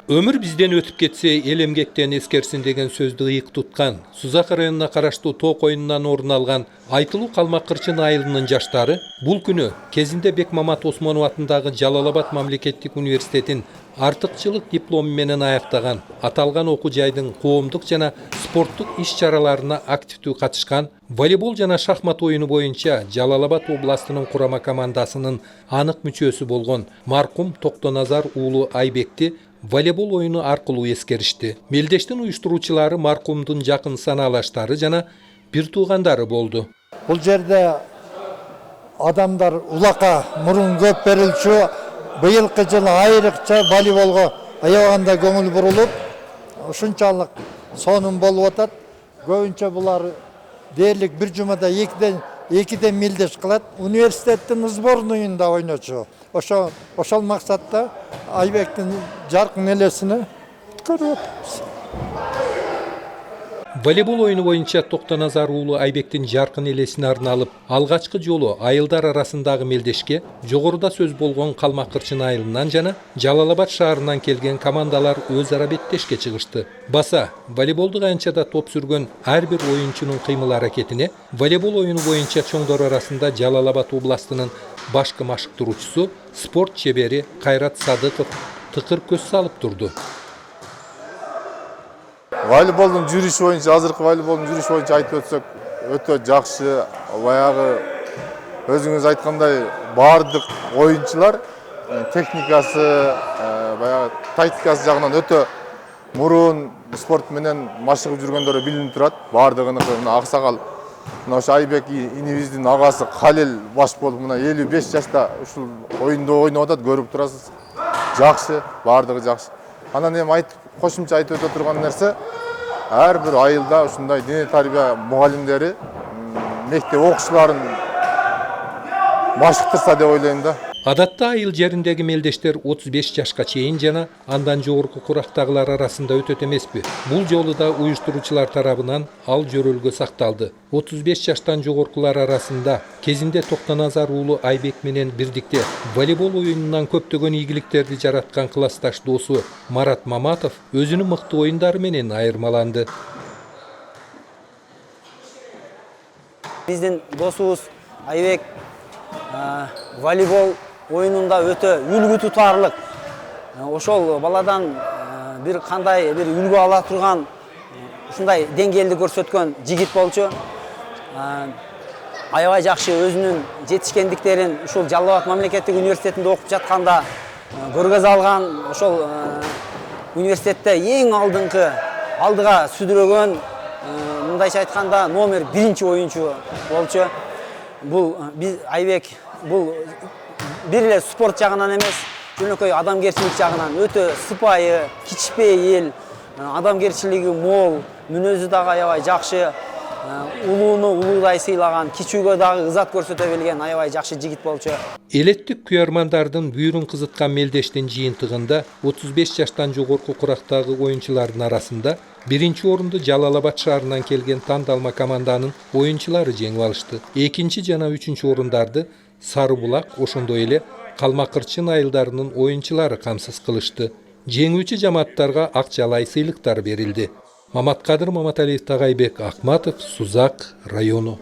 Ömür bizden ötüp ketse el emgekten eskersin деген сөздү ыйык туткан. Сузак районуна караштуу тоо коюнунан орун алган Айтылуу Калмаккырчын айылынын жаштары бул күнү кезинде Бек Мамат Осмонов атындагы Жалал-Абад мамлекеттик университетин артыкчылык диплому менен аяктаган, аталган окуу жайдын коомдук жана спорттук иш-чараларына активдүү катышкан, волейбол жана шахмат оюну боюнча Жалал-Абад областынын курама командасынын анык мүчөсү болгон маркум Токтоназар уулу Айбекти волейбол оюну аркылуу эскеришти. Мелдештин уюштуруучулары маркумдун жакын санаалаштары жана бир туугандары болду. Бул жерде адамдар улакка мурун көп берилчү, быйылкы жылы айрыкча волейболго аябаганда көңүл бурулуп, ушунчалык сонун болуп атат. Көбүнчө булар дээрлик бир жумада экиден мелдеш кылат. Университеттин сборныйында ойночу. Ошол максатта Айбектин жаркын элесине көрүп атабыз. Волейбол оюну боюнча Токтоназар уулу Айбектин жаркын элесине арналып, алгачкы жолу айылдар арасындагы мелдешке жогоруда сөз болгон Калмаккырчын айылынан жана Жалал-Абад шаарынан келген командалар өз ара беттешке чыгышты. Баса, волейболдук аянчада топ сүргөн ар бир оюнчунун кыймыл аракетине волейбол оюну боюнча чоңдор арасында Жалал-Абад областынын башкы машыктыруучусу, спорт чебери Кайрат Садыков тыкыр көз салып турду. Волейболдун жүрүшү боюнча, азыркы волейболдун жүрүшү боюнча айтып өтсөк, өтө жакшы. Баягы өзүңүз айткандай бардык оюнчулар техникасы, баягы тактикасы жагынан өтө мурун спорт менен машыгып жүргөндөрү билинип турат. Бардыгыныкы мына Аксакал, мына ошо Айбек инибиздин агасы Калел баш болуп, мына 55 жашта ушул оюнду ойноп атат, көрүп турасыз. Жакшы, бардыгы жакшы. Анан эми кошумча айтып өтө турган нерсе, ар бир айылда ушундай дене тарбия мугалимдери мектеп окуучуларын машыктырса деп ойлойм да. Адатта айыл жериндеги мелдештер 35 жашка чейин жана андан жогорку курактагылар арасында өтөт эмеспи. Бул жолу да уюштуруучулар тарабынан ал жөрөлгө сакталды. 35 жаштан жогоркулар арасында кезинде Токтоназар уулу Айбек менен бирдикте волейбол оюнунан көптөгөн ийгиликтерди жараткан классташ досу Марат Маматов өзүнүн мыкты оюндары менен айырмаланды. Биздин досубуз Айбек волейбол оюнунда өтө үлгү тутарлык. Ошол баладан бир кандай бир үлгү ала турган ушундай деңгээлди көрсөткөн жигит болчу. Аябай жакшы өзүнүн жетишкендиктерин ушул Жалал-Абад мамлекеттик университетинде окуп жатканда көргөзө алган. Ошол университетте эң алдыга сүдүрөгөн, мындайча айтканда номер 1 оюнчу болчу. Бул Айбек бул бир эле спорт жагынан эмес, жөнөкөй адамгерчилик жагынан өтө сыпайы, кичпейил, адамгерчилиги мол, мүнөзү дагы аябай жакшы, улууну улуудай сыйлаган, кичүүгө дагы ызат көрсөтө билген аябай жакшы жигит болчу. Элеттик күйөрмандардын бүйүрүн кызыткан мелдештин жыйынтыгында 35 жаштан жогорку курактагы оюнчулардын арасында биринчи орунду Жалал-Абад шаарынан келген тандалма команданын оюнчулары жеңип алышты. Экинчи жана үчүнчү орундарды Сары Булак, ошондой эле Калмаккырчын айылдарынын оюнчулары камсыз кылышты. Жеңүүчү жамааттарга акчалай сыйлыктар берилди. Маматкадыр Маматалиев, Тагайбек Акматов, Сузак району.